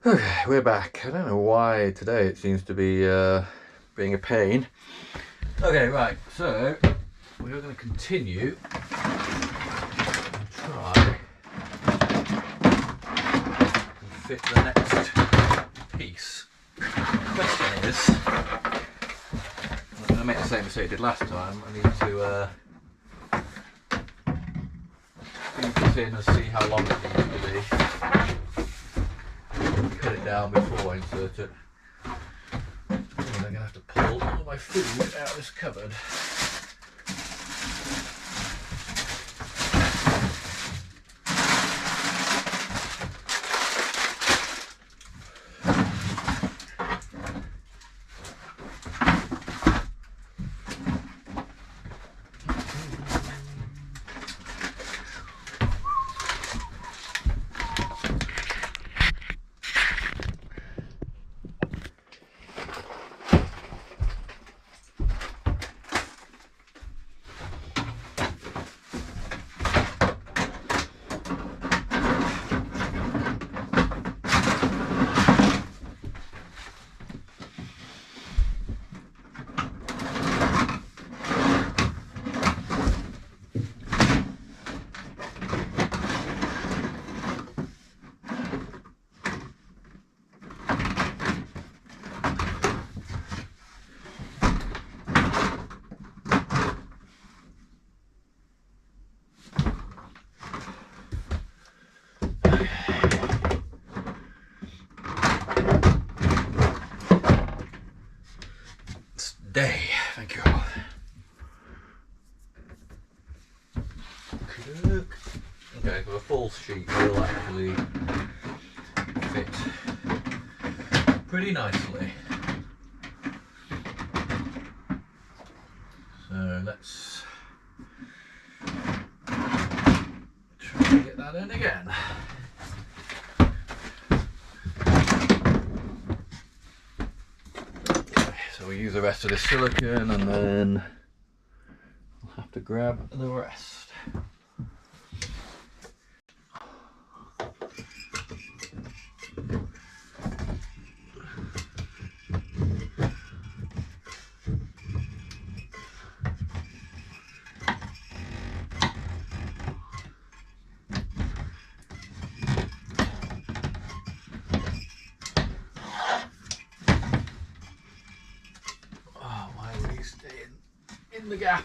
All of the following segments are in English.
Okay, we're back. I don't know why today it seems to be being a pain. Okay, right, so we are going to continue and try and fit the next piece. The question is, I'm going to make the same mistake I did last time. I need to feed this in and see how long it needs to be. Cut it down before I insert it. I'm going to have to pull all of my food out of this cupboard. Day, thank you. Okay, so a full sheet will actually fit pretty nicely. So let's try to get that in again. So we use the rest of this silicone and then we'll have to grab the rest. In the gap.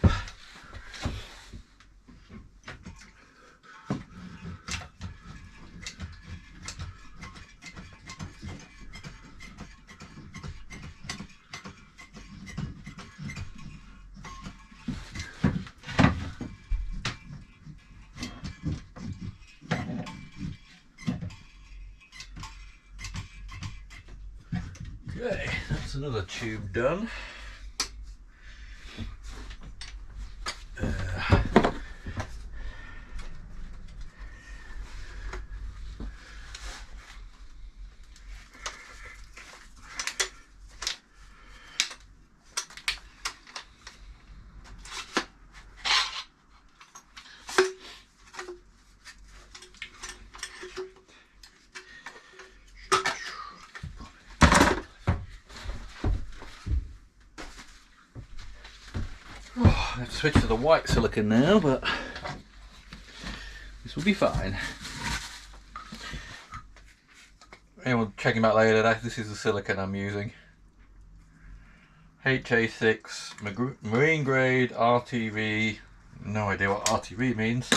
Okay, that's another tube done. I have to switch to the white silicone now, but this will be fine. Anyone checking back later, this is the silicone I'm using. HA6 marine grade RTV, no idea what RTV means.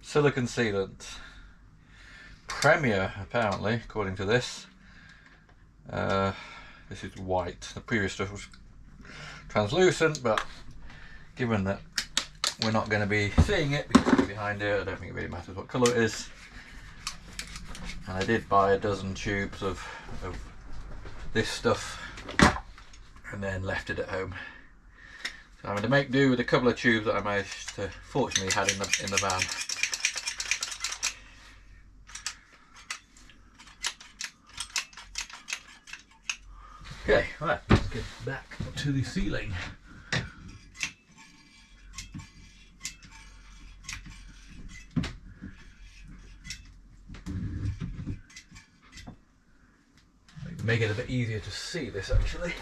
Silicone sealant. Premier, apparently, according to this. This is white. The previous stuff was translucent, but given that we're not going to be seeing it because it's behind it, I don't think it really matters what colour it is. And I did buy a dozen tubes of this stuff and then left it at home. So I'm going to make do with a couple of tubes that I managed to fortunately had in the van. Okay, right, let's get back to the ceiling. Make it a bit easier to see this actually.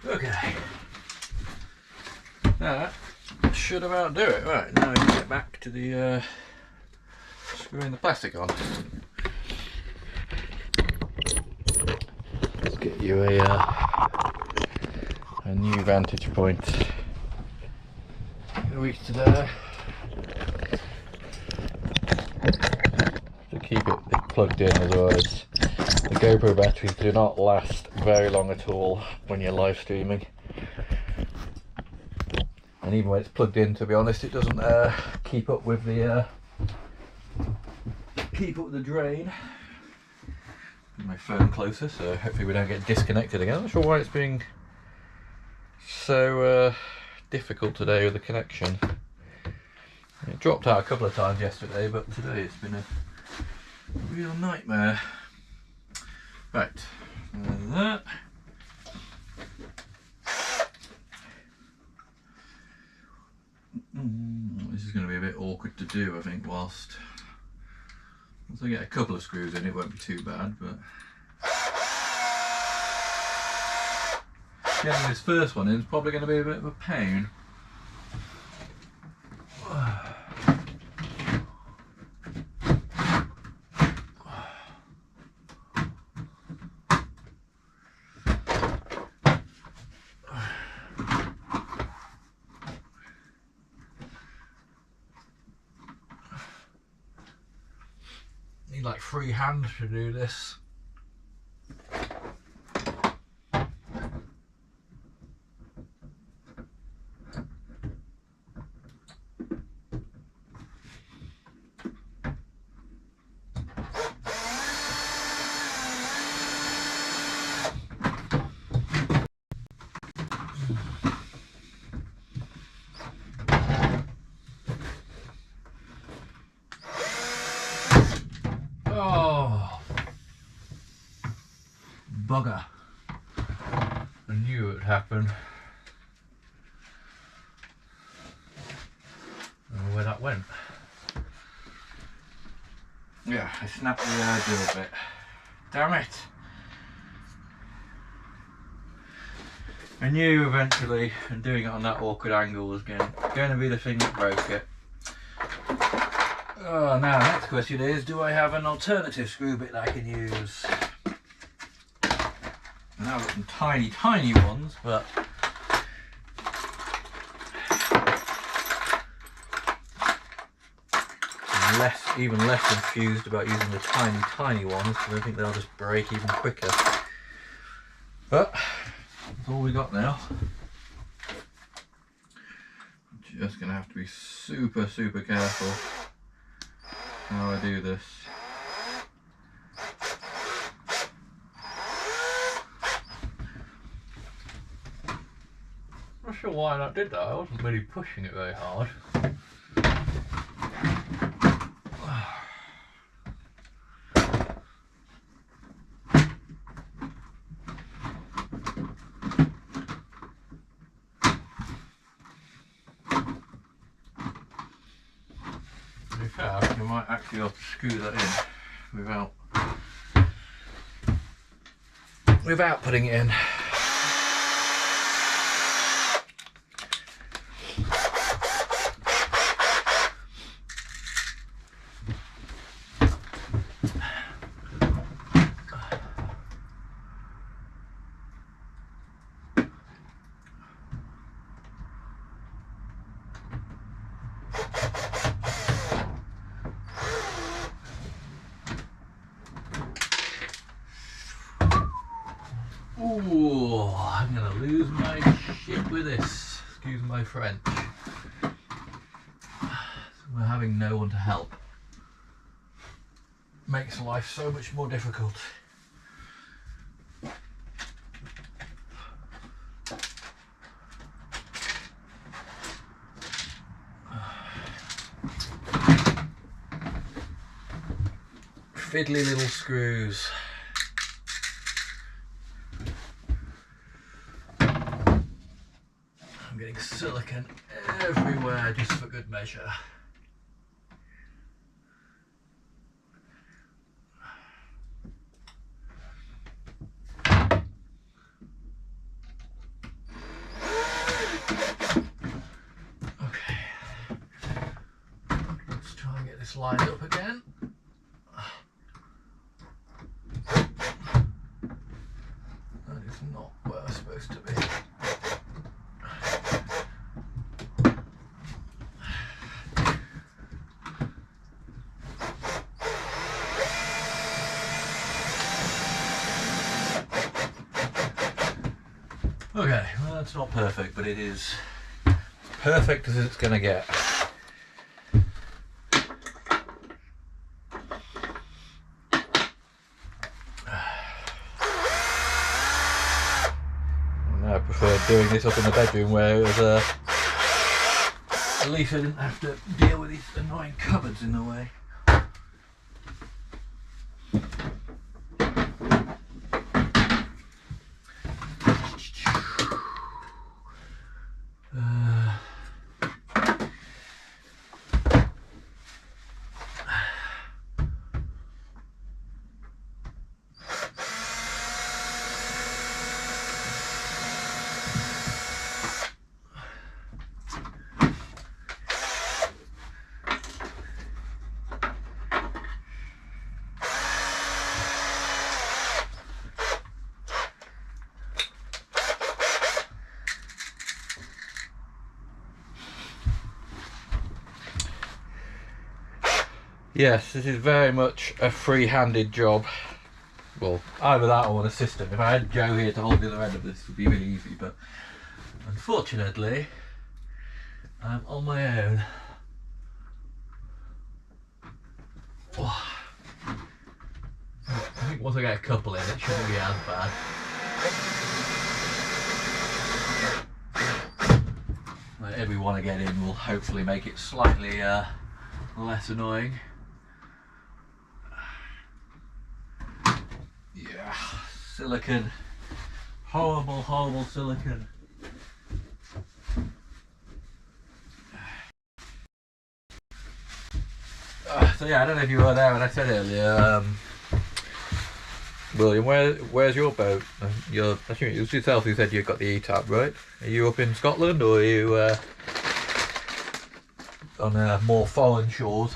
Okay, that should about do it. Right, now we can get back to the screwing the plastic on. Let's get you a new vantage point. Reach to there to keep it plugged in, otherwise the GoPro batteries do not last very long at all when you're live streaming. And even when it's plugged in, to be honest, it doesn't keep up with the drain. Put my phone closer, so hopefully we don't get disconnected again. I'm not sure why it's being so difficult today with the connection. It dropped out a couple of times yesterday, but today it's been a real nightmare. Right, and that. This is going to be a bit awkward to do, I think, whilst once I get a couple of screws in it won't be too bad, but getting this first one in is probably going to be a bit of a pain. Need like free hands to do this. Oh, bugger. I knew it would happen. I don't know where that went. Yeah, I snapped the edge a bit. Damn it. I knew eventually, and doing it on that awkward angle was going to be the thing that broke it. Oh, now the next question is, do I have an alternative screw bit that I can use? Now I've got some tiny ones, but I'm even less confused about using the tiny ones, because I think they'll just break even quicker. But that's all we got now. I'm just going to have to be super careful how I do this. I'm not sure why I did that. I wasn't really pushing it very hard. I might actually have to screw that in without putting it in. Ooh, I'm gonna lose my shit with this. Excuse my French. We're having no one to help. Makes life so much more difficult. Fiddly little screws. I'm getting silicone everywhere just for good measure. Okay. Let's try and get this lined up again. That is not where I'm supposed to be. Okay, well that's not perfect, but it is perfect as it's going to get. I prefer doing this up in the bedroom where it was, at least I didn't have to deal with these annoying cupboards in the way. Yes, this is very much a free-handed job. Well, either that or an assistant. If I had Joe here to hold the other end of this, it would be really easy, but unfortunately, I'm on my own. Oh. I think once I get a couple in, it shouldn't be as bad. Like every one I get in will hopefully make it slightly less annoying. Yeah, silicone. Horrible, horrible silicone. So yeah, I don't know if you were there when I said earlier, William, where's your boat? I think it was yourself who said you got the E-Tab, right? Are you up in Scotland or are you on more foreign shores?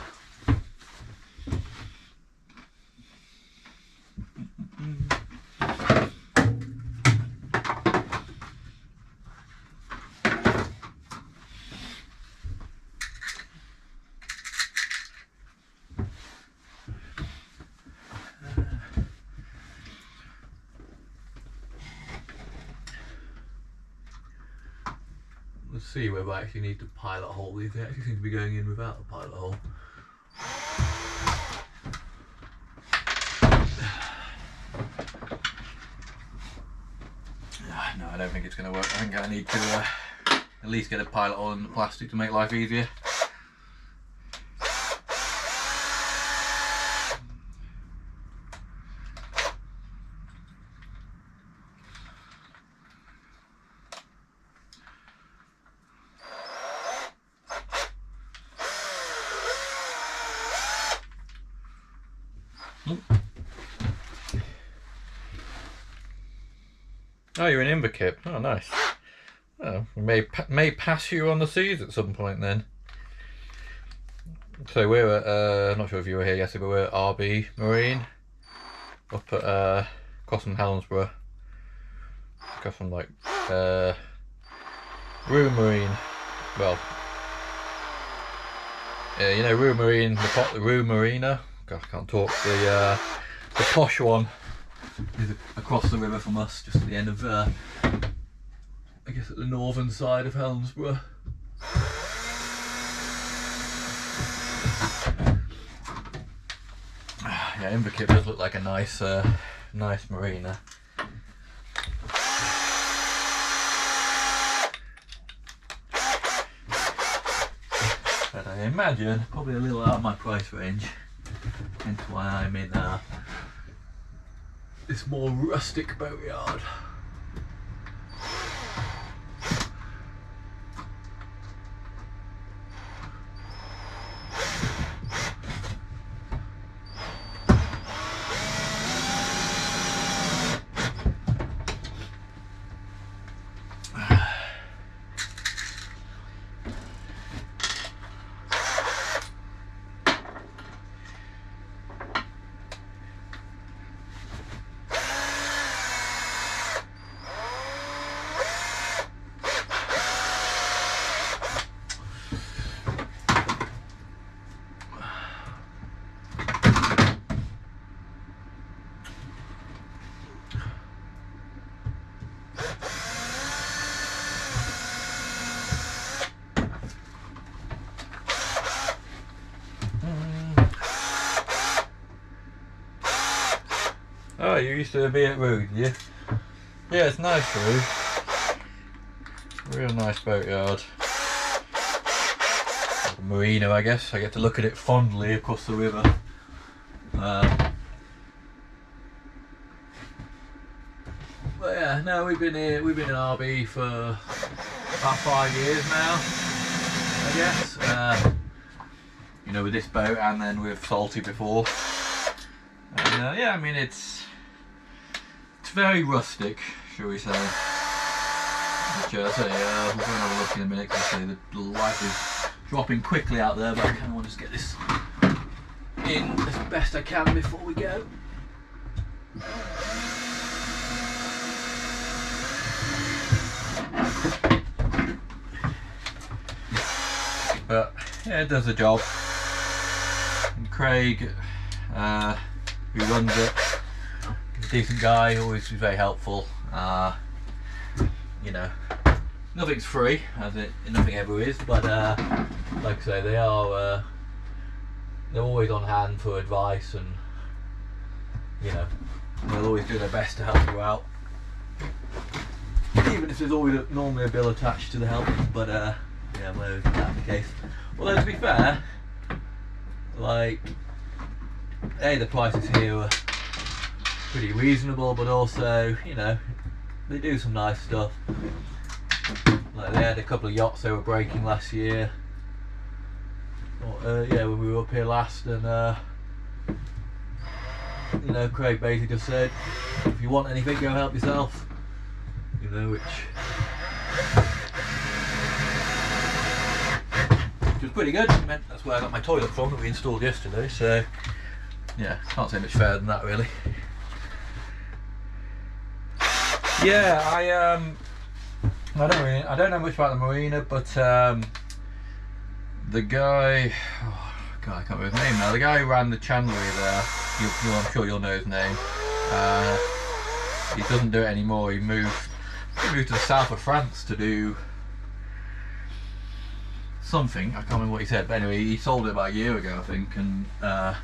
Let's see whether I actually need to pilot hole these. They actually seem to be going in without a pilot hole. No, I don't think it's going to work. I think I need to at least get a pilot hole in the plastic to make life easier. Oh, you're in Inverkip. Oh, nice. Oh, we may pass you on the seas at some point then. So we're at, not sure if you were here yesterday, but we're at RB Marine up at Crossing Helensburgh. Go from like Rue Marine. Well, you know Rue Marine, the Rue Marina. God, I can't talk. The posh one is across the river from us, just at the end of I guess at the northern side of Helensburgh. Yeah, Inverkip does look like a nice, nice marina. But I imagine probably a little out of my price range, hence why I'm in this more rustic boatyard. Oh, you used to be at Roo, did you? Yeah, it's nice, Roo. Real nice boatyard. Like a marina, I guess. I get to look at it fondly across the river. But yeah, no, we've been here. We've been in RB for about 5 years now, I guess. You know, with this boat and then with Salty before. And yeah, I mean it's very rustic, shall we say. Which I say, we're going to have a look in a minute because I say the light is dropping quickly out there, but I kind of want to just get this in as best I can before we go. But yeah, it does the job. And Craig, who runs it, he's a decent guy, always very helpful. You know, nothing's free, as nothing ever is, but like I say, they're always on hand for advice, and you know, they'll always do their best to help you out, even if there's always normally a bill attached to the help. But yeah, well, that's the case. Although to be fair, like, the prices here are pretty reasonable, but also, you know, they do some nice stuff. Like they had a couple of yachts they were breaking last year. Yeah, when we were up here last, and you know, Craig basically just said, if you want anything, go help yourself. You know, which was pretty good. That's where I got my toilet from that we installed yesterday. So yeah, can't say much fairer than that, really. Yeah, I don't know much about the marina, but the guy, oh God, I can't remember his name now. The guy who ran the chandlery there, I'm sure you'll know his name. He doesn't do it anymore. He moved to the south of France to do something. I can't remember what he said, but anyway, he sold it about a year ago, I think. And as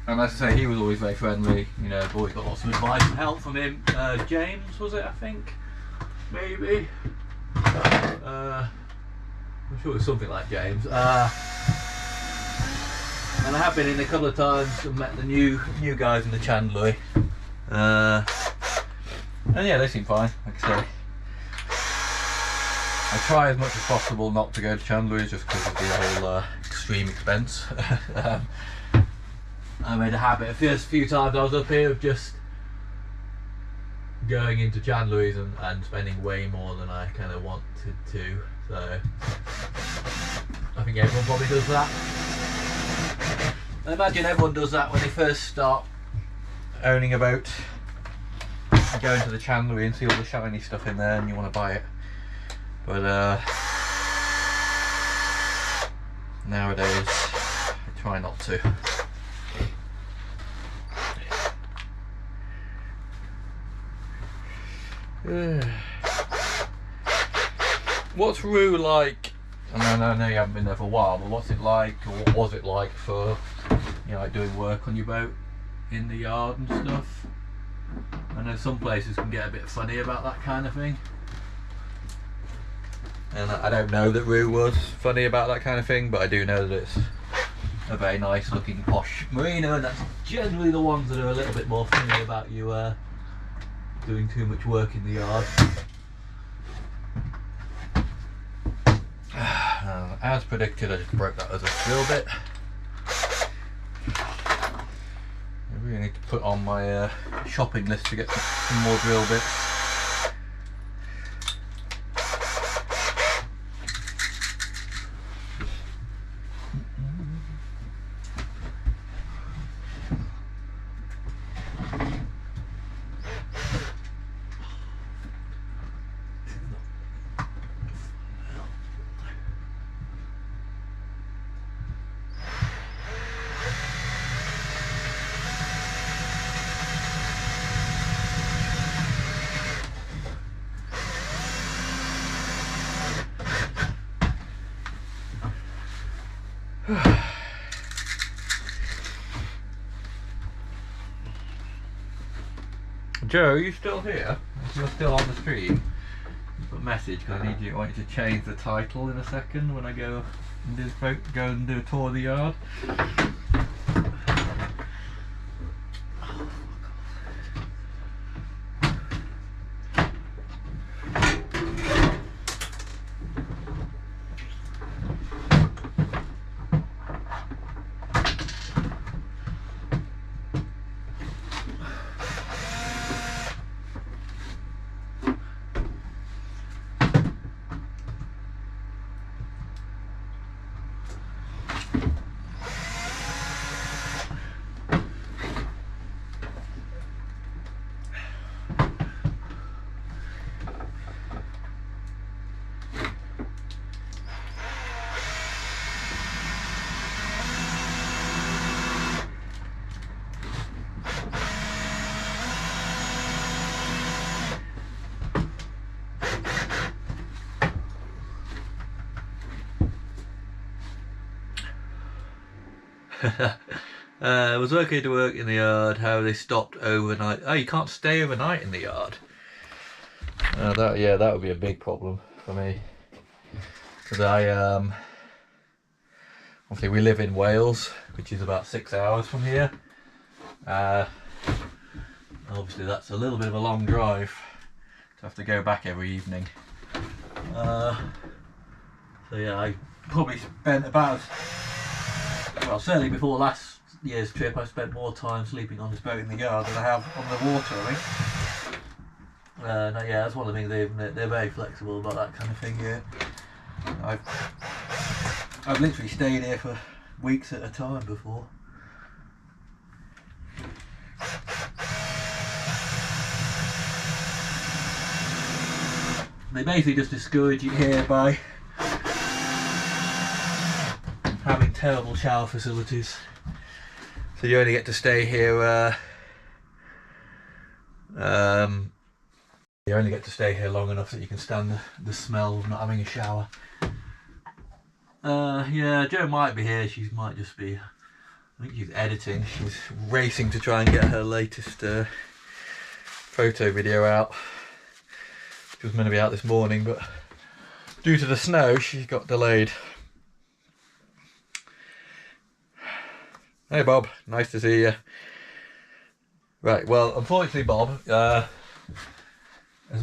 I say, he was always very friendly. You know, I've always got lots of advice and help from him. James, was it? I think, maybe. I'm sure it was something like James. And I have been in a couple of times and met the new guys in the chandlery. And yeah, they seem fine. Like I say, I try as much as possible not to go to chandleries just because of the whole extreme expense. I made a habit the first few times I was up here of just going into chandleries and spending way more than I kind of wanted to. So I think everyone probably does that. I imagine everyone does that when they first start owning a boat. You go into the chandlery and see all the shiny stuff in there and you want to buy it. But nowadays I try not to. What's Rue like? And I know you haven't been there for a while, but what's it like, or what was it like for, you know, like doing work on your boat in the yard and stuff? I know some places can get a bit funny about that kind of thing. And I don't know that Rue was funny about that kind of thing, but I do know that it's a very nice looking posh marina, and that's generally the ones that are a little bit more funny about you doing too much work in the yard. As predicted, I just broke that other drill bit. I really need to put on my shopping list to get some more drill bits. Joe, are you still here? If you're still on the stream, put a message because I want you to change the title in a second when I go and do a tour of the yard. I was okay to work in the yard. How they stopped overnight? Oh, you can't stay overnight in the yard. That would be a big problem for me, because obviously we live in Wales, which is about 6 hours from here. Obviously that's a little bit of a long drive to have to go back every evening. So yeah, I probably spent about, well, certainly before last year's trip, I spent more time sleeping on this boat in the yard than I have on the water, I think. Yeah, that's one of the things they're very flexible about that kind of thing here. I've literally stayed here for weeks at a time before. They basically just discourage you here by having terrible shower facilities. So you only get to stay here, you only get to stay here long enough that you can stand the smell of not having a shower. Yeah, Jo might be here. She might just be, I think she's editing. She's racing to try and get her latest photo video out. She was meant to be out this morning, but due to the snow, she got delayed. Hey Bob, nice to see you. Right, well, unfortunately Bob, as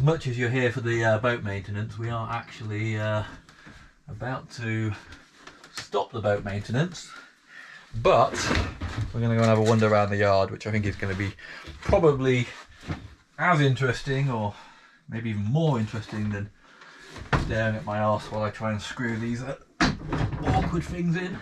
much as you're here for the boat maintenance, we are actually about to stop the boat maintenance, but we're going to go and have a wander around the yard, which I think is going to be probably as interesting, or maybe even more interesting, than staring at my arse while I try and screw these awkward things in.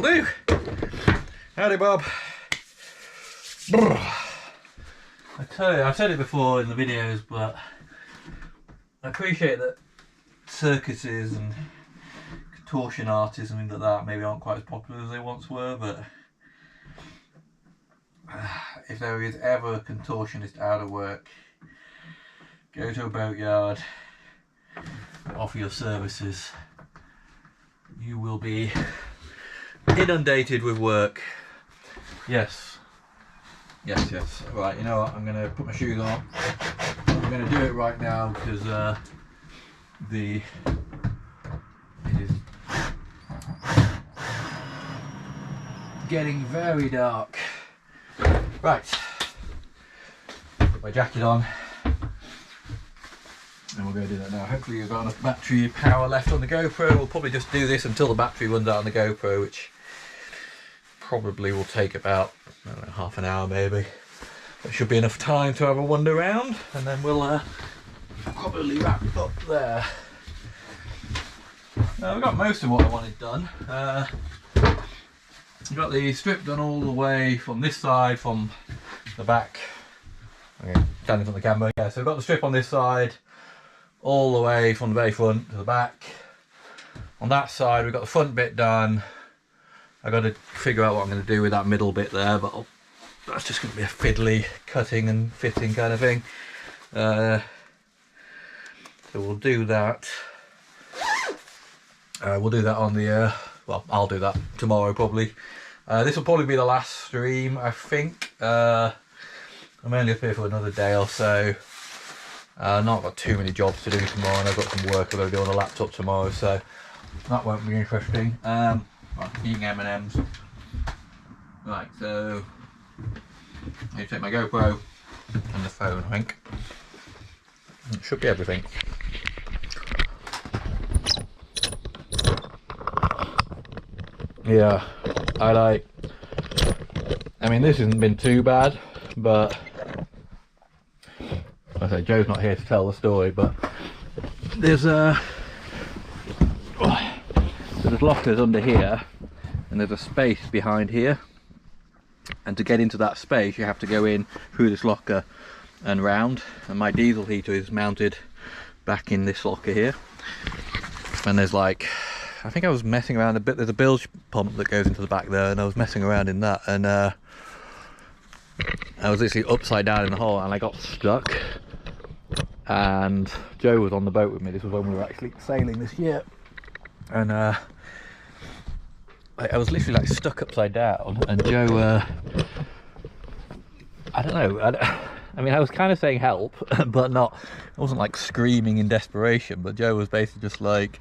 That'll do. Howdy, Bob. I tell you, I've said it before in the videos, but I appreciate that circuses and contortion artists and things like that maybe aren't quite as popular as they once were, but if there is ever a contortionist out of work, go to a boatyard, offer your services. You will be inundated with work. Yes. Yes, yes. Right, you know what? I'm going to put my shoes on. I'm going to do it right now because it is getting very dark. Right. Put my jacket on. And we'll go do that now. Hopefully you've got enough battery power left on the GoPro. We'll probably just do this until the battery runs out on the GoPro, which probably will take about, I don't know, half an hour maybe. There should be enough time to have a wander around, and then we'll probably wrap it up there. Now we've got most of what I wanted done. We've got the strip done all the way from this side, from the back. Okay, standing from the camera. Yeah, so we've got the strip on this side, all the way from the very front to the back. On that side we've got the front bit done. I've got to figure out what I'm going to do with that middle bit there, but that's just going to be a fiddly cutting and fitting kind of thing. So we'll do that. We'll do that on the, well, I'll do that tomorrow probably. This will probably be the last stream, I think. I'm only up here for another day or so. Not got too many jobs to do tomorrow, and I've got some work I've got to do on the laptop tomorrow, so that won't be interesting. Right, eating M&Ms. Right, so I need to take my GoPro and the phone, I think. It should be everything. Yeah, I mean, this hasn't been too bad, but I say Joe's not here to tell the story, but there's lockers under here, and there's a space behind here, and to get into that space you have to go in through this locker and round, and my diesel heater is mounted back in this locker here, and there's like, I think I was messing around a bit, there's a bilge pump that goes into the back there, and I was messing around in that, and I was literally upside down in the hole, and I got stuck. And Joe was on the boat with me. This was when we were actually sailing this year, and I was literally like stuck upside down, and Joe, I don't know, I mean, I was kind of saying help, but not, I wasn't like screaming in desperation, but Joe was basically just like,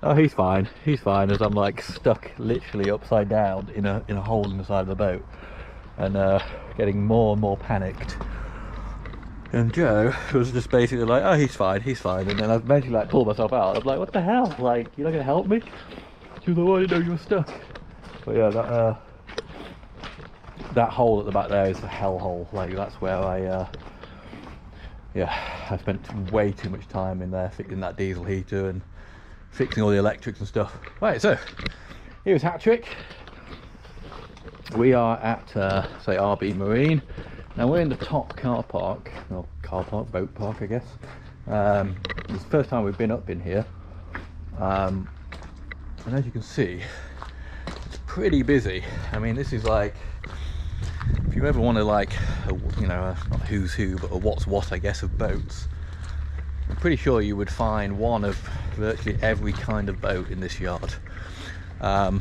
oh, he's fine, as I'm like stuck literally upside down in a hole in the side of the boat, and getting more and more panicked. And Joe was just basically like, oh, he's fine, and then I eventually like pulled myself out. I was like, what the hell, like, you're not gonna help me? She was like, oh, I didn't know you were stuck. But yeah, that hole at the back there is the hell hole. Like, that's where I spent way too much time in there fixing that diesel heater and fixing all the electrics and stuff. Right, so here's hat trick. We are at say RB Marine. Now we're in the top car park, or boat park I guess. It's the first time we've been up in here, and as you can see, it's pretty busy. I mean, this is like, if you ever want to like, you know, not who's who, but a what's what I guess of boats, I'm pretty sure you would find one of virtually every kind of boat in this yard. So I'm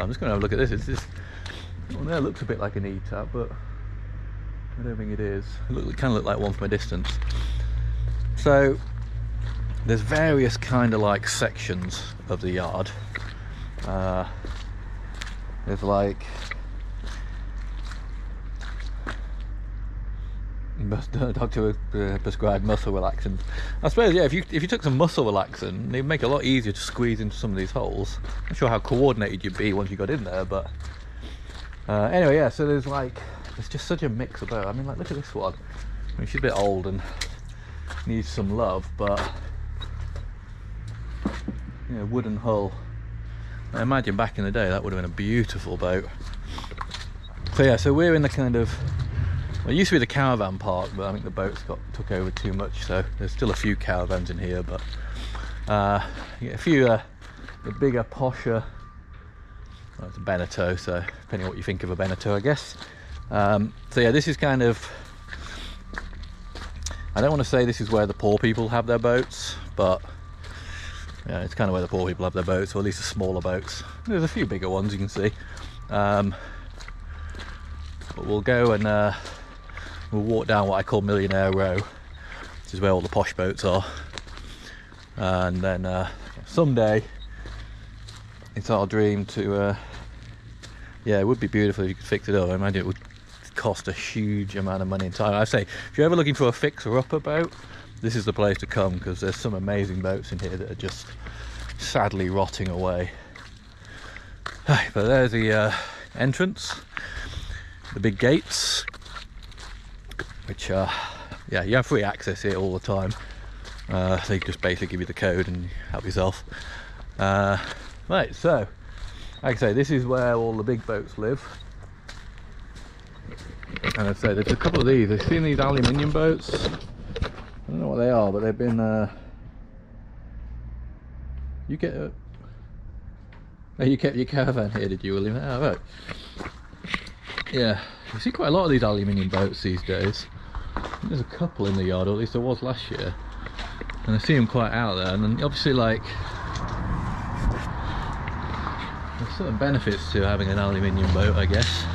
just going to have a look at this. It's just, well, there looks a bit like an E-tap, but I don't think it is. It kind of looked like one from a distance. So there's various kind of like sections of the yard. There's like doctor prescribed muscle relaxant. I suppose, yeah, if you took some muscle relaxant, it'd make it a lot easier to squeeze into some of these holes. I'm not sure how coordinated you'd be once you got in there, but anyway, yeah, so there's just such a mix of boats. I mean, like, look at this one. I mean, she's a bit old and needs some love, but, you know, wooden hull, I imagine back in the day that would have been a beautiful boat. So yeah, so we're in the kind of, well, it used to be the caravan park, but I think the boats took over too much, so there's still a few caravans in here, but you get a few the bigger, posher, well, it's a Beneteau, so depending on what you think of a Beneteau, I guess. So yeah, this is kind of, I don't want to say this is where the poor people have their boats, but yeah, it's kind of where the poor people have their boats, or at least the smaller boats. There's a few bigger ones you can see. But we'll go and we'll walk down what I call Millionaire Row, which is where all the posh boats are. And then someday, it's our dream to, yeah, it would be beautiful if you could fix it up. I imagine it would cost a huge amount of money and time. I say, if you're ever looking for a fixer-upper boat, this is the place to come, because there's some amazing boats in here that are just sadly rotting away. But there's the entrance, the big gates, which are, yeah, you have free access here all the time. They just basically give you the code and help yourself. Right, so like I say, this is where all the big boats live. And I'd say there's a couple of these. I've seen these aluminium boats. I don't know what they are, but they've been you get oh, you kept your caravan here, did you, William? Oh, right. Yeah, you see quite a lot of these aluminium boats these days. There's a couple in the yard, or at least there was last year, and I see them quite out there. And then obviously, like, there's certain benefits to having an aluminium boat, I guess,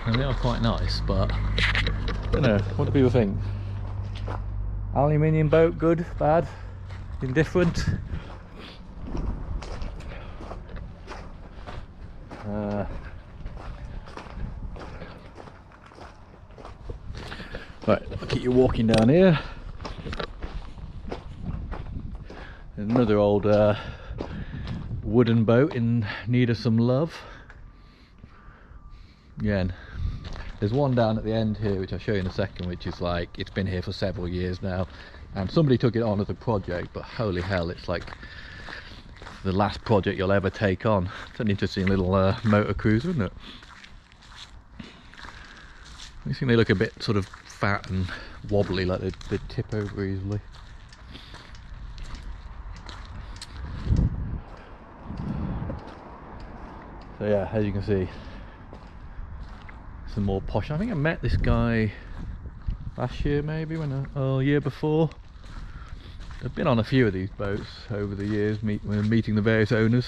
and they are quite nice. But I don't know, what do people think? Aluminium boat, good, bad, indifferent? Right, I'll keep you walking down here. Another old wooden boat in need of some love. Again, there's one down at the end here, which I'll show you in a second, which is like, it's been here for several years now, and somebody took it on as a project, but holy hell, it's like the last project you'll ever take on. It's an interesting little motor cruiser, isn't it? I think they look a bit sort of fat and wobbly, like they tip over easily. So yeah, as you can see, some more posh. I think I met this guy last year, maybe, or year before. I've been on a few of these boats over the years, when meeting the various owners.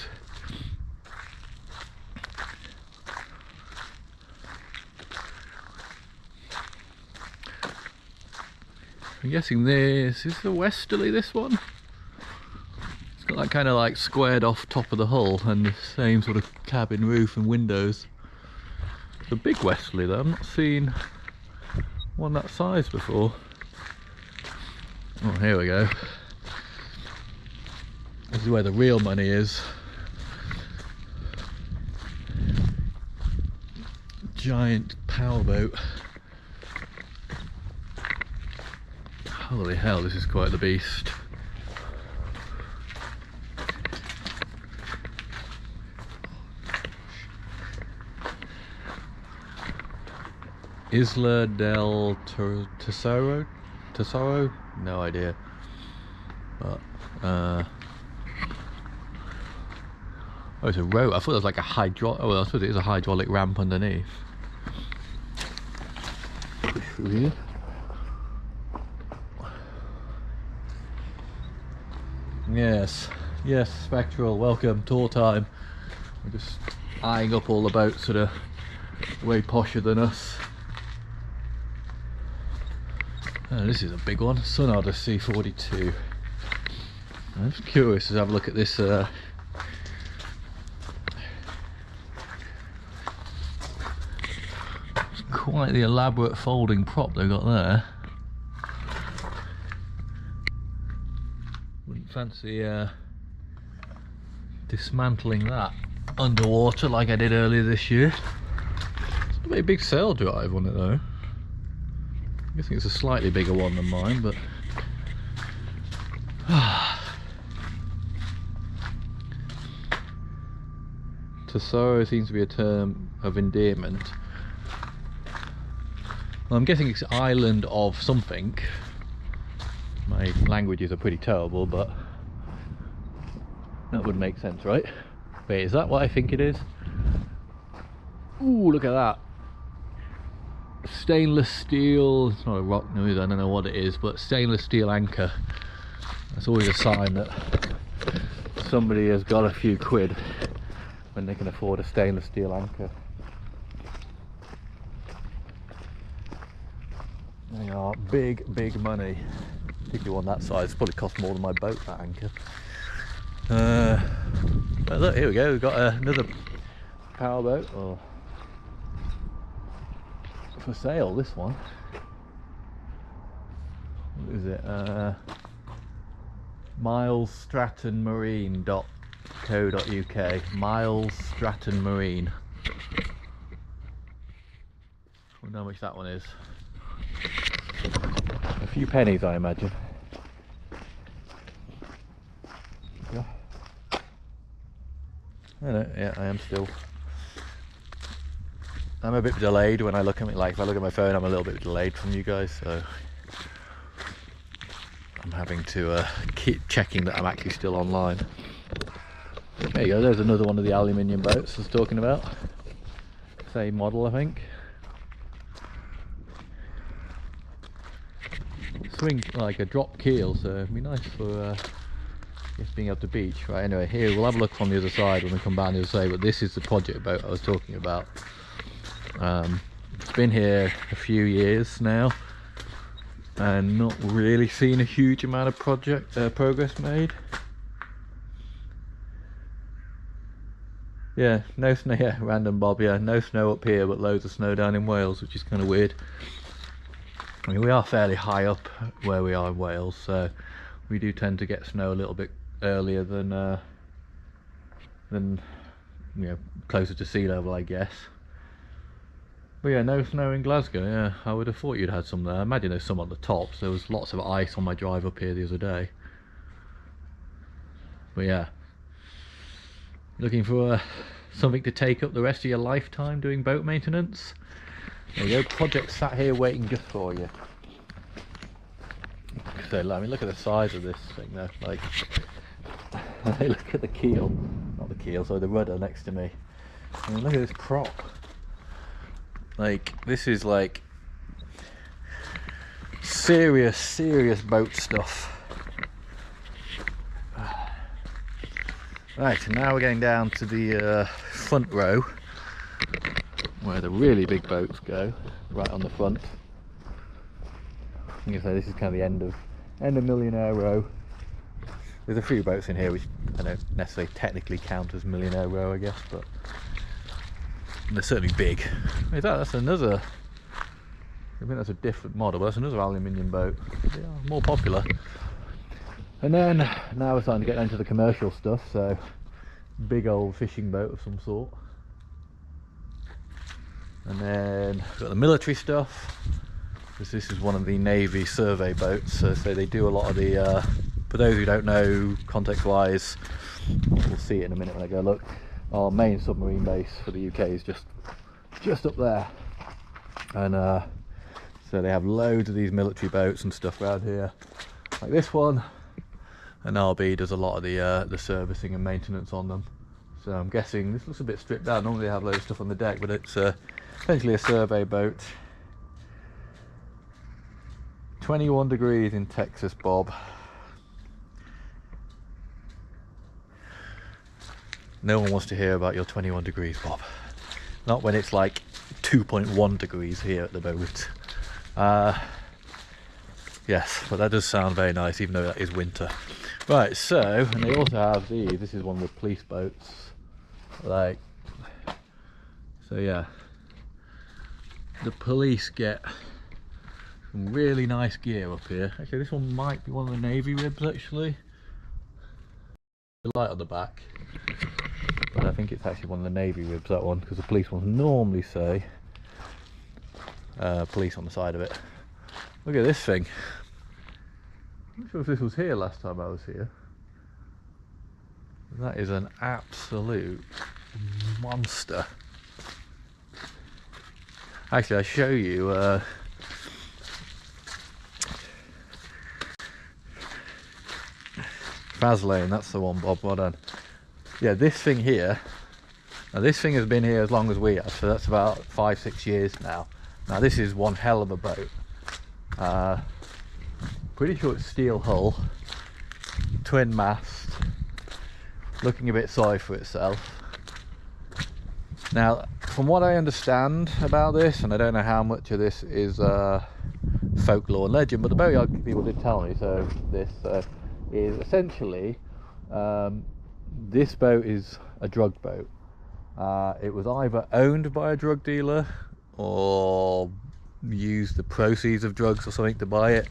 I'm guessing this is the westerly, this one. It's got that kind of like squared off top of the hull and the same sort of cabin roof and windows. It's a big westerly though, I've not seen one that size before. Oh, here we go. This is where the real money is. Giant powerboat. Holy hell, this is quite the beast. Isla del Tesoro? Tesoro? No idea. But oh, it's a rope. I thought it was like a hydraulic. Oh, well, I suppose it is a hydraulic ramp underneath. Through here. Yes, yes, Spectral, welcome, tour time. We're just eyeing up all the boats that are way posher than us. Oh, this is a big one, Sunada C42. I'm just curious to have a look at this. It's quite the elaborate folding prop they've got there. Wouldn't fancy dismantling that underwater like I did earlier this year. It's a very big sail drive on it though. I guess it's a slightly bigger one than mine, but Tesoro seems to be a term of endearment. Well, I'm guessing it's island of something. My languages are pretty terrible, but that would make sense, right? Wait, is that what I think it is? Ooh, look at that. Stainless steel, it's not a rock noise, I don't know what it is, but stainless steel anchor. That's always a sign that somebody has got a few quid when they can afford a stainless steel anchor. They are big money, particularly one that size. It's probably cost more than my boat, that anchor. But look, here we go, we've got another powerboat, or for sale, this one. What is it? milesstrattonmarine.co.uk. Miles Stratton Marine. I wonder how much that one is. A few pennies, I imagine. Yeah. I know, yeah, I am still. I'm a bit delayed when I look at it. Like if I look at my phone, I'm a little bit delayed from you guys, so I'm having to keep checking that I'm actually still online. There you go, there's another one of the aluminium boats I was talking about. Same model, I think. Swing like a drop keel, so it'd be nice for just being able to beach. Right, anyway, here we'll have a look from the other side when we come back on the other side, but this is the project boat I was talking about. It's been here a few years now and not really seen a huge amount of progress made. Yeah, no snow, yeah, random bob, yeah, no snow up here but loads of snow down in Wales, which is kind of weird. I mean, we are fairly high up where we are in Wales, so we do tend to get snow a little bit earlier than you know, closer to sea level, I guess. But yeah, no snow in Glasgow. Yeah, I would have thought you'd had some there. I imagine there's some on the tops. There was lots of ice on my drive up here the other day. But yeah, looking for something to take up the rest of your lifetime doing boat maintenance? There you go, project sat here waiting just for you. So I mean, look at the size of this thing though. Like, look at the keel, not the keel, sorry, the rudder next to me. I mean, look at this prop. Like, this is like serious boat stuff. Right, and now we're getting down to the front row where the really big boats go, right on the front. You can say this is kind of the end of Millionaire Row. There's a few boats in here which I don't necessarily technically count as Millionaire Row, I guess, but they're certainly big. That's another, I think that's a different model, but that's another aluminium boat. They are more popular. And then now we're starting to get into the commercial stuff, so big old fishing boat of some sort. And then we've got the military stuff. This is one of the Navy survey boats, so they do a lot of the, for those who don't know context wise, we'll see it in a minute when I go look. Our main submarine base for the UK is just up there, and so they have loads of these military boats and stuff around here, like this one. And RB does a lot of the servicing and maintenance on them. So I'm guessing this looks a bit stripped down. Normally they have loads of stuff on the deck, but it's essentially a survey boat. 21 degrees in Texas, Bob. No one wants to hear about your 21 degrees, Bob. Not when it's like 2.1 degrees here at the moment. Yes, but that does sound very nice, even though that is winter. Right, so, and they also have these. This is one of the police boats. Like, so yeah, the police get some really nice gear up here. Actually, this one might be one of the Navy ribs, actually. The light on the back. But I think it's actually one of the Navy ribs, that one, because the police ones normally say police on the side of it. Look at this thing. I'm not sure if this was here last time I was here. That is an absolute monster. Actually, I'll show you Vaseline, that's the one, Bob, well done. Yeah, this thing here, now this thing has been here as long as we have, so that's about 5-6 years now. Now this is one hell of a boat. Pretty sure it's steel hull, twin mast, looking a bit sorry for itself. Now, from what I understand about this, and I don't know how much of this is folklore and legend, but the boatyard people did tell me, so this is essentially, this boat is a drug boat. It was either owned by a drug dealer or used the proceeds of drugs or something to buy it,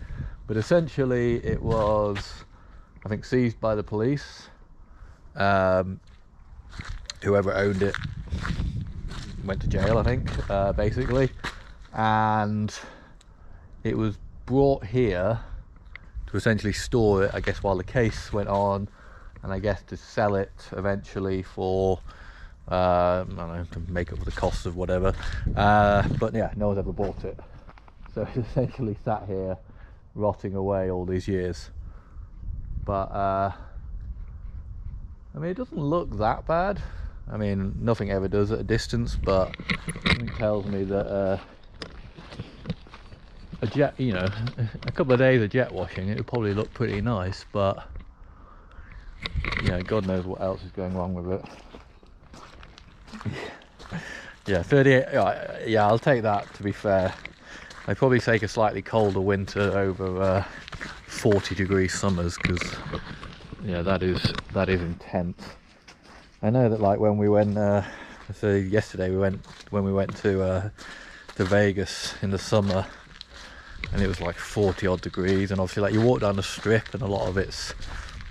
but essentially it was, I think, seized by the police. Whoever owned it went to jail, I think, basically, and it was brought here to essentially store it, I guess, while the case went on, and I guess to sell it eventually for I don't know, to make up for the cost of whatever, but yeah, no one's ever bought it, so it's essentially sat here rotting away all these years. But I mean, it doesn't look that bad. I mean, nothing ever does at a distance, but something tells me that a jet, you know, a couple of days of jet washing, it would probably look pretty nice, but you know, God knows what else is going wrong with it. Yeah, 38, yeah, I'll take that, to be fair. I'd probably take a slightly colder winter over 40-degree summers, because yeah, that is intense. I know that, like, when we went, so yesterday when we went to Vegas in the summer, and it was like 40 odd degrees, and obviously, like, you walk down the strip and a lot of it's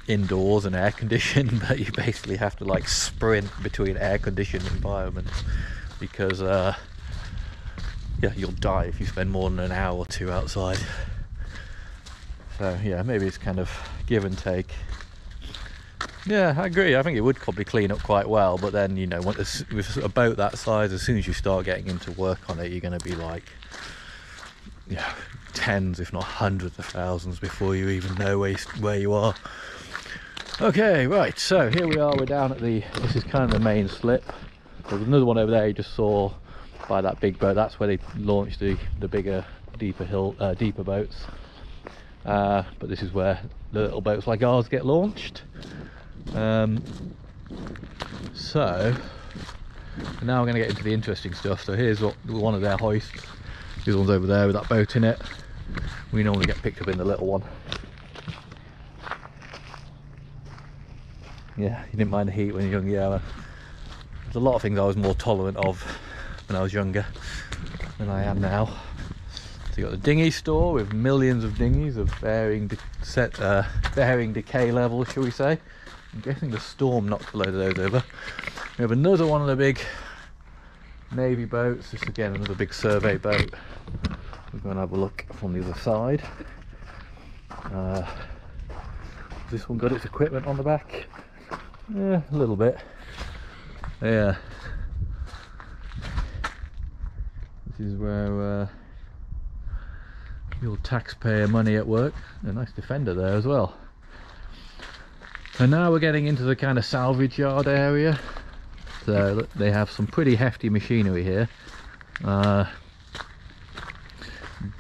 indoors and air conditioned, but you basically have to, like, sprint between air conditioned environments, because yeah, you'll die if you spend more than an hour or two outside. So yeah, maybe it's kind of give and take. Yeah, I agree. I think it would probably clean up quite well, but then, you know, with a boat that size, as soon as you start getting into work on it, you're going to be like, yeah, tens if not hundreds of thousands before you even know where you are. Okay, right, so here we are, we're down at this is kind of the main slip. There's another one over there you just saw by that big boat. That's where they launched the bigger, deeper boats. But this is where the little boats like ours get launched. So now we're going to get into the interesting stuff. So here's one of their hoists. This one's over there with that boat in it. We normally get picked up in the little one. Yeah, you didn't mind the heat when you're young. Yeah, there's a lot of things I was more tolerant of when I was younger than I am now. So you got the dinghy store with millions of dinghies of varying decay levels, shall we say. I'm guessing the storm knocked a load of those over. We have another one of the big navy boats. This again, another big survey boat. We're going to have a look from the other side. This one got its equipment on the back. Yeah, a little bit. Yeah. This is where your taxpayer money at work. A nice Defender there as well. So now we're getting into the kind of salvage yard area. So they have some pretty hefty machinery here.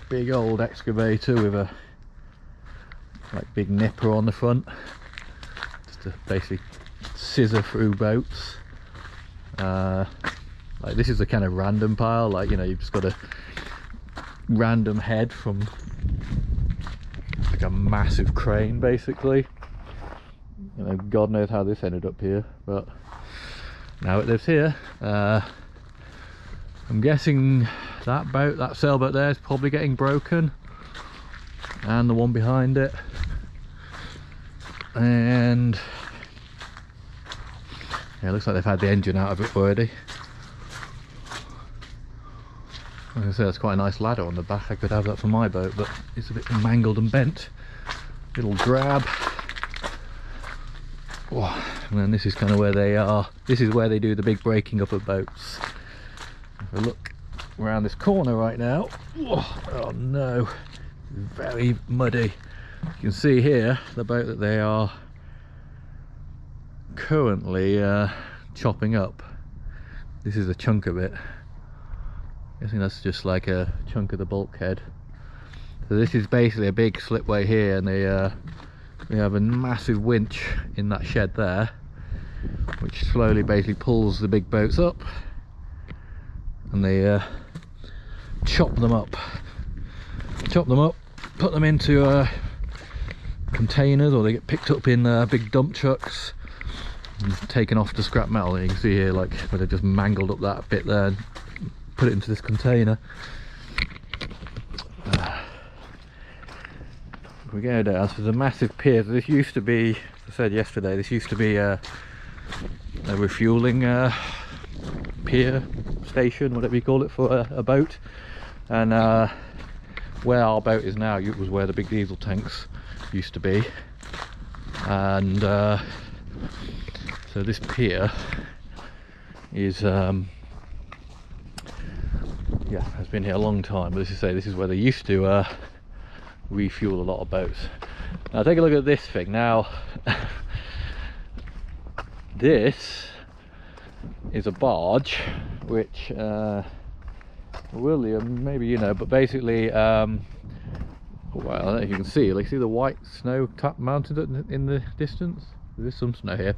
Big old excavator with a big nipper on the front, just to basically scissor through boats. Like, this is a kind of random pile, like, you know, you've just got a random head from like a massive crane, basically. You know, God knows how this ended up here, but now it lives here. I'm guessing that sailboat there is probably getting broken, and the one behind it, and yeah, it looks like they've had the engine out of it already. Like I say, that's quite a nice ladder on the back. I could have that for my boat, but it's a bit mangled and bent. Little grab. Oh, and then this is kind of where they are. This is where they do the big breaking up of boats. If I look around this corner right now, oh no, very muddy. You can see here the boat that they are currently chopping up. This is a chunk of it. I think that's just like a chunk of the bulkhead. So this is basically a big slipway here, and they have a massive winch in that shed there, which slowly basically pulls the big boats up, and they chop them up, put them into containers, or they get picked up in big dump trucks and taken off to scrap metal. And you can see here like where they just mangled up that bit there and put it into this container. We go down, so there's a massive pier. This used to be, as I said yesterday, this used to be a refueling pier station, whatever you call it, for a boat. And where our boat is now, it was where the big diesel tanks used to be. And so this pier is yeah, has been here a long time. But as I say, this is where they used to refuel a lot of boats. Now take a look at this thing. Now this is a barge, which William, maybe you know, but basically well, I don't know if you can see, like, see the white snow top mountains in the distance. There's some snow here.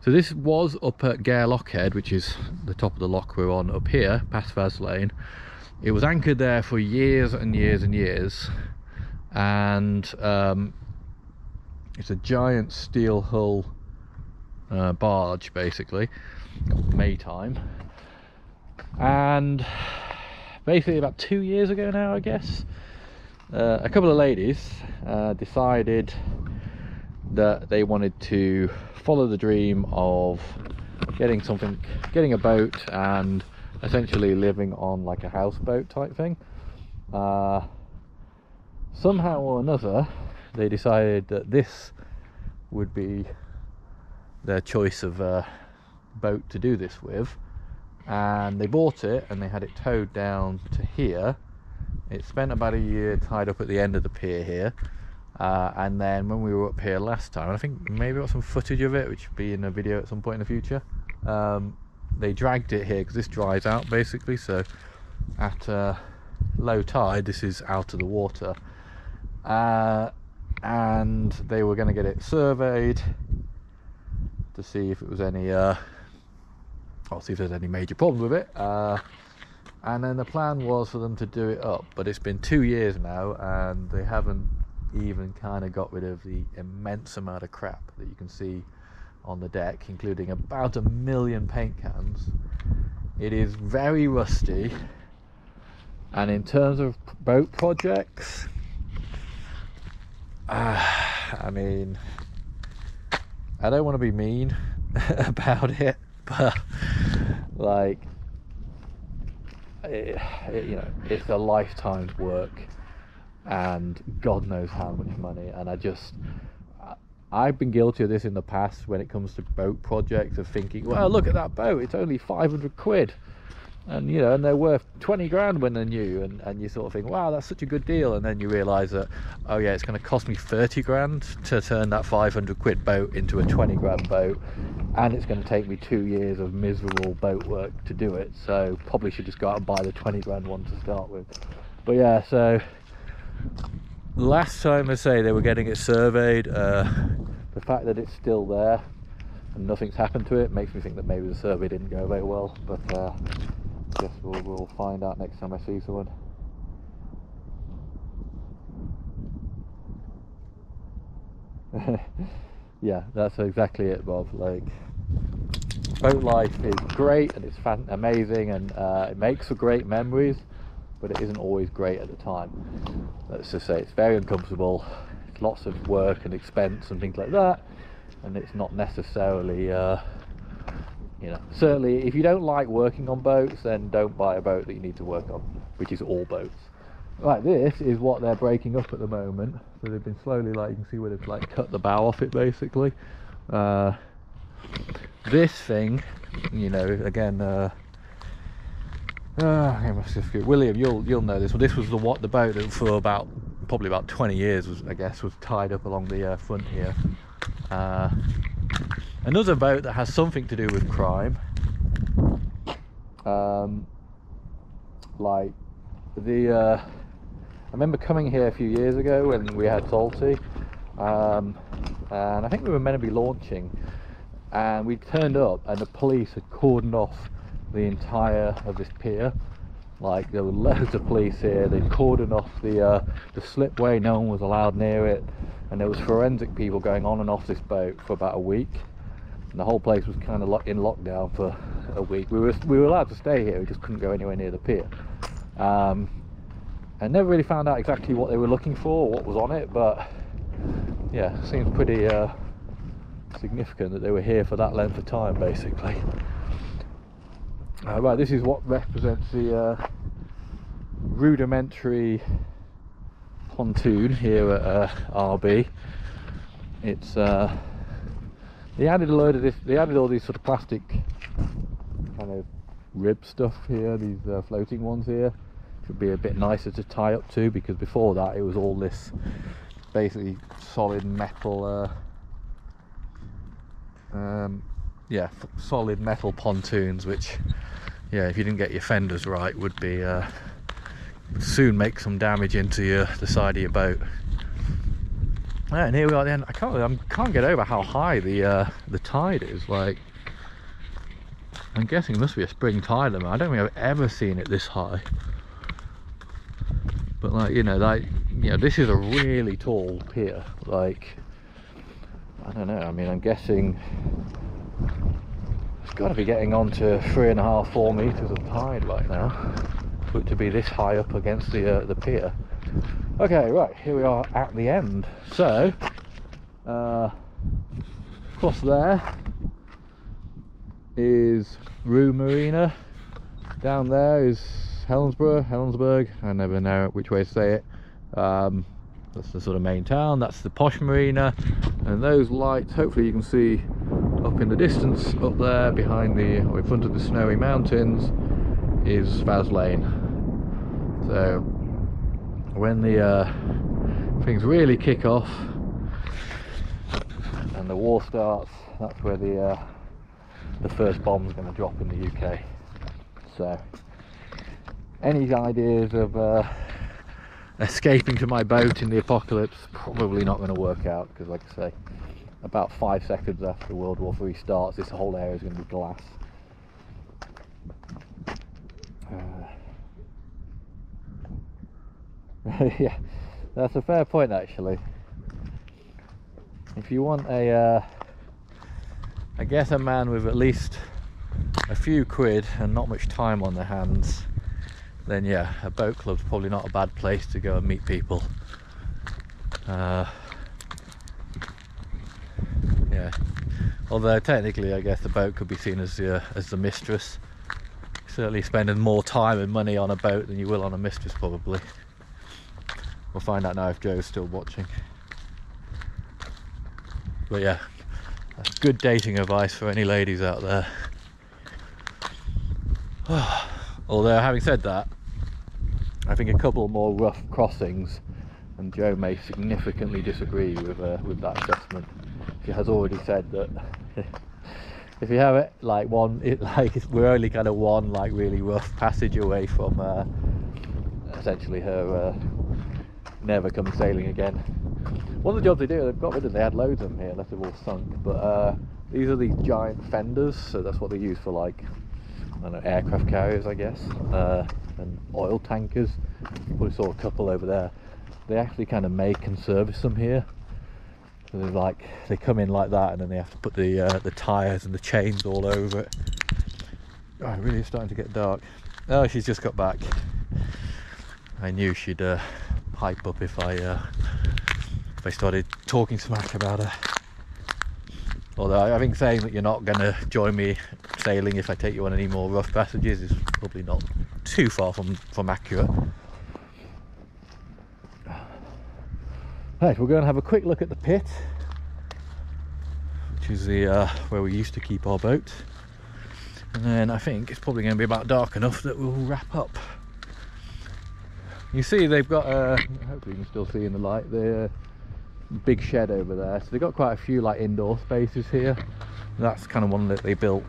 So this was up at Gare Lockhead, which is the top of the lock we're on up here past Vaslane. It was anchored there for years and years and years, and it's a giant steel hull barge basically, Maytime. And basically about 2 years ago now, I guess, a couple of ladies decided that they wanted to follow the dream of getting a boat and essentially living on like a houseboat type thing. Somehow or another they decided that this would be their choice of boat to do this with, and they bought it and they had it towed down to here. It spent about a year tied up at the end of the pier here, and then when we were up here last time, I think maybe got some footage of it, which will be in a video at some point in the future, they dragged it here because this dries out basically. So at low tide this is out of the water, and they were going to get it surveyed to see if it was any I'll see if there's any major problems with it, and then the plan was for them to do it up, but it's been 2 years now and they haven't even kind of got rid of the immense amount of crap that you can see on the deck, including about 1 million paint cans. It is very rusty, and in terms of boat projects, I mean, I don't want to be mean about it, but like you know, it's a lifetime's work and God knows how much money. And I've been guilty of this in the past when it comes to boat projects, of thinking, well, look at that boat, it's only 500 quid, and you know, and they're worth 20 grand when they're new, and you sort of think, wow, that's such a good deal, and then you realize that, oh yeah, it's going to cost me 30 grand to turn that 500 quid boat into a 20 grand boat, and it's going to take me 2 years of miserable boat work to do it. So probably should just go out and buy the 20 grand one to start with. But yeah, so last time I say they were getting it surveyed, the fact that it's still there and nothing's happened to it makes me think that maybe the survey didn't go very well. But I guess we'll find out next time I see someone. Yeah, that's exactly it, Bob. Like, boat life is great and it's amazing, and it makes for great memories, but it isn't always great at the time. Let's just say it's very uncomfortable, it's lots of work and expense and things like that, and it's not necessarily you know, certainly if you don't like working on boats, then don't buy a boat that you need to work on, which is all boats. Right, this is what they're breaking up at the moment. So they've been slowly, like, you can see where they've like cut the bow off it basically, This thing, you know, again, William, you'll know this. Well, this was the boat that for probably about 20 years was tied up along the front here. Another boat that has something to do with crime. Like I remember coming here a few years ago when we had Salty, and I think we were meant to be launching, and we turned up and the police had cordoned off the entire of this pier. Like, there were loads of police here. They'd cordoned off the slipway. No one was allowed near it, and there was forensic people going on and off this boat for about a week, and the whole place was kind of in lockdown for a week. We were allowed to stay here, we just couldn't go anywhere near the pier. I never really found out exactly what they were looking for, what was on it, but yeah, it seems pretty significant that they were here for that length of time, basically. Right, this is what represents the rudimentary pontoon here at RB. It's they added a load of this. They added all these sort of plastic kind of rib stuff here. These floating ones here should be a bit nicer to tie up to, because before that it was all this basically solid metal. Solid metal pontoons, which, yeah, if you didn't get your fenders right, would be would soon make some damage into the side of your boat. And here we are at the end. I can't get over how high the tide is. Like, I'm guessing it must be a spring tide limit. I don't think I've ever seen it this high. But this is a really tall pier. Like, I don't know. I mean, I'm guessing it's got to be getting on to 3.5–4 meters of tide right now for it to be this high up against the pier. Okay, right, here we are at the end. So across there is Rue Marina. Down there is Helensburgh. I never know which way to say it. That's the sort of main town. That's the posh marina, and those lights, hopefully you can see up in the distance up there behind or in front of the snowy mountains, is Vaz Lane. So when the things really kick off and the war starts, that's where the first bomb's going to drop in the UK. So any ideas of escaping to my boat in the apocalypse, probably not going to work out, because like I say, about 5 seconds after World War III starts, this whole area is going to be glass. Yeah, that's a fair point actually. If you want I guess a man with at least a few quid and not much time on their hands, then yeah, a boat club's probably not a bad place to go and meet people. Yeah, although technically I guess the boat could be seen as the mistress. Certainly spending more time and money on a boat than you will on a mistress, probably. We'll find out now if Joe's still watching. But yeah, that's good dating advice for any ladies out there. Although, having said that, I think a couple more rough crossings, and Joe may significantly disagree with that assessment. She has already said that if you have it like we're only kind of one like really rough passage away from essentially her never coming sailing again. One of the jobs they do, they've got rid of. They had loads of them here, unless they've all sunk. But these are these giant fenders, so that's what they use for, like, I don't know, aircraft carriers, I guess, and oil tankers. You probably saw a couple over there. They actually kind of make and service them here. So they're like, they come in like that, and then they have to put the tyres and the chains all over it. Oh, it really is starting to get dark. Oh, she's just got back. I knew she'd pipe up if I started talking smack about her. Although I think saying that you're not going to join me sailing if I take you on any more rough passages is probably not too far from accurate. Right, we're going to have a quick look at the pit, which which is the where we used to keep our boat. And then I think it's probably going to be about dark enough that we'll wrap up. You see they've got hopefully you can still see in the light, the big shed over there. So they've got quite a few like indoor spaces here. That's kind of one that they built,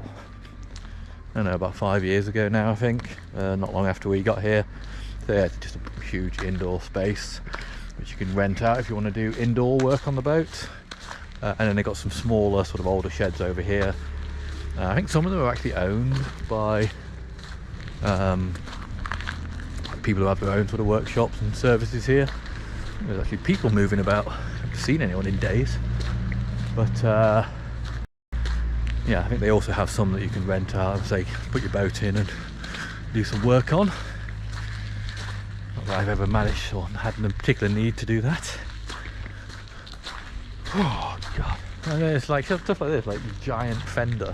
I don't know, about 5 years ago now, I think, not long after we got here. So yeah, it's just a huge indoor space which you can rent out if you want to do indoor work on the boat. And then they've got some smaller sort of older sheds over here. I think some of them are actually owned by people who have their own sort of workshops and services here. There's actually people moving about. I haven't seen anyone in days, but yeah, I think they also have some that you can rent out and say put your boat in and do some work on. Not that I've ever managed or had a particular need to do that. Oh god! And then it's like stuff like this, like giant fender,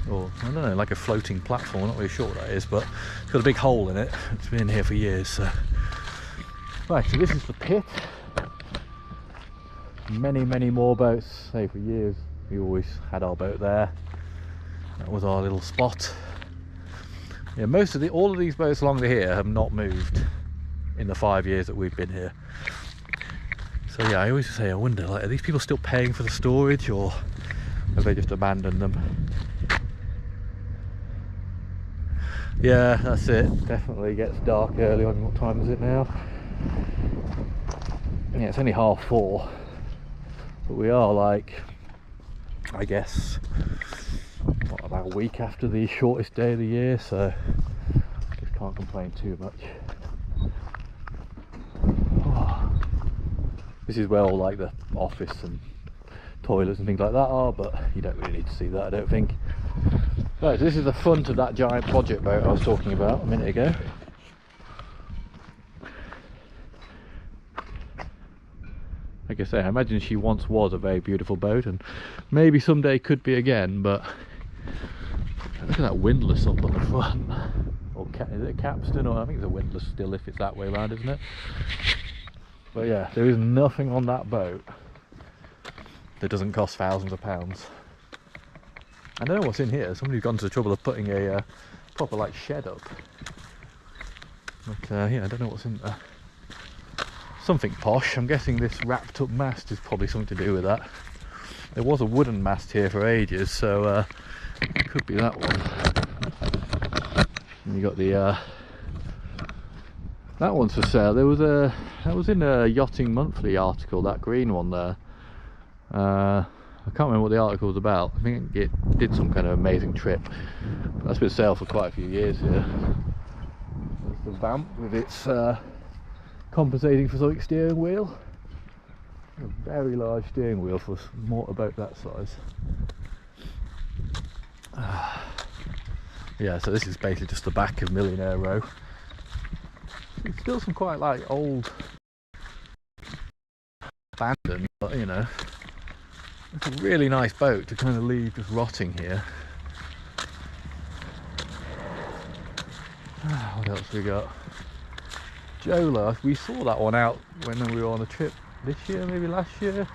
or I don't know, like a floating platform. I'm not really sure what that is, but it's got a big hole in it. It's been in here for years. So. Right, so this is the pit. Many more boats. Say for years we always had our boat there. That was our little spot. Yeah, all of these boats along here have not moved in the 5 years that we've been here. So yeah, I always say, I wonder, like, are these people still paying for the storage, or have they just abandoned them? Yeah, that's it. Definitely gets dark early on. What time is it now? Yeah, it's only 4:30, but we are, like, I guess, what, about a week after the shortest day of the year, so I just can't complain too much. Oh. This is where all like the office and toilets and things like that are, but you don't really need to see that, I don't think. Right, so this is the front of that giant project boat I was talking about a minute ago. Like I say, I imagine she once was a very beautiful boat, and maybe someday could be again, but look at that windlass up on the front. Or is it a capstan? Or I think it's a windlass still, if it's that way around, isn't it? But yeah, there is nothing on that boat that doesn't cost thousands of pounds. I don't know what's in here. Somebody's gone to the trouble of putting a proper like shed up. But yeah, I don't know what's in there. Something posh. I'm guessing this wrapped up mast is probably something to do with that. There was a wooden mast here for ages, so it could be that one. And you got the that one's for sale. There was that was in a Yachting Monthly article, that green one there. I can't remember what the article was about. I think it did some kind of amazing trip. That's been sale for quite a few years here. There's the Vamp with its compensating for something steering wheel. A very large steering wheel for a motorboat that size. Yeah, so this is basically just the back of Millionaire Row. It's still some quite like old abandoned, but you know, it's a really nice boat to kind of leave just rotting here. What else we got? Jola, we saw that one out when we were on a trip this year, maybe last year.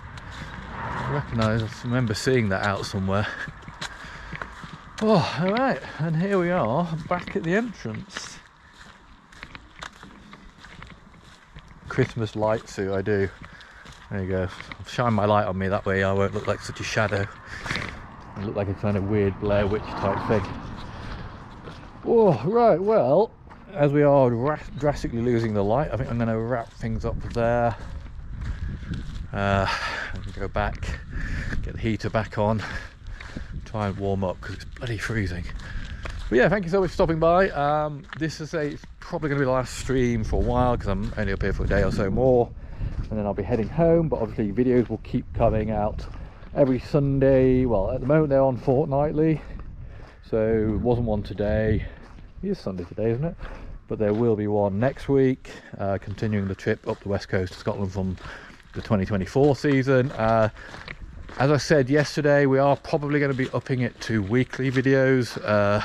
I remember seeing that out somewhere. Oh, alright, and here we are back at the entrance. Christmas light suit, I do. There you go. Shine my light on me, that way I won't look like such a shadow. I look like a kind of weird Blair Witch type thing. Oh, right, well, as we are drastically losing the light, I think I'm going to wrap things up there. And go back, get the heater back on, try and warm up because it's bloody freezing. But yeah, thank you so much for stopping by. This is it's probably going to be the last stream for a while because I'm only up here for a day or so more, and then I'll be heading home. But obviously videos will keep coming out every Sunday. Well, at the moment they're on fortnightly, so it wasn't one today. It is Sunday today, isn't it? But there will be one next week, continuing the trip up the west coast of Scotland from the 2024 season. As I said yesterday, we are probably going to be upping it to weekly videos,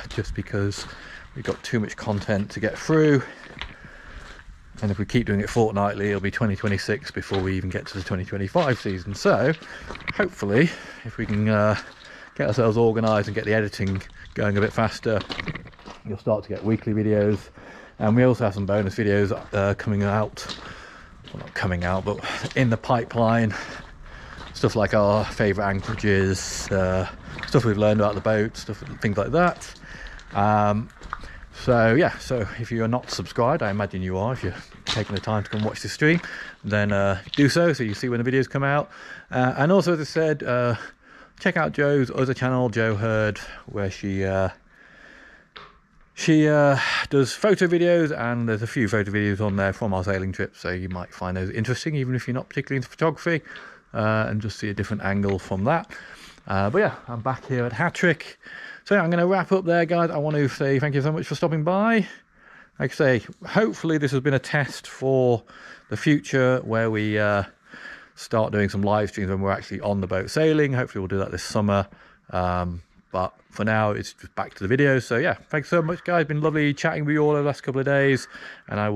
just because we've got too much content to get through. And if we keep doing it fortnightly, it'll be 2026 before we even get to the 2025 season. So hopefully, if we can get ourselves organised and get the editing going a bit faster, you'll start to get weekly videos. And we also have some bonus videos coming out, well, not coming out, but in the pipeline. Stuff like our favourite anchorages, stuff we've learned about the boat, things like that. So yeah, so if you're not subscribed, I imagine you are, if you're taking the time to come watch the stream, then do so you see when the videos come out. And also, as I said, check out Joe's other channel, Joe Heard, where she does photo videos, and there's a few photo videos on there from our sailing trips, so you might find those interesting even if you're not particularly into photography, and just see a different angle from that. But yeah, I'm back here at Hattrick. So yeah, I'm going to wrap up there, guys. I want to say thank you so much for stopping by. Like I say, hopefully this has been a test for the future, where we start doing some live streams when we're actually on the boat sailing. Hopefully we'll do that this summer. But for now, it's just back to the videos. So yeah, thanks so much, guys. Been lovely chatting with you all the last couple of days, and I will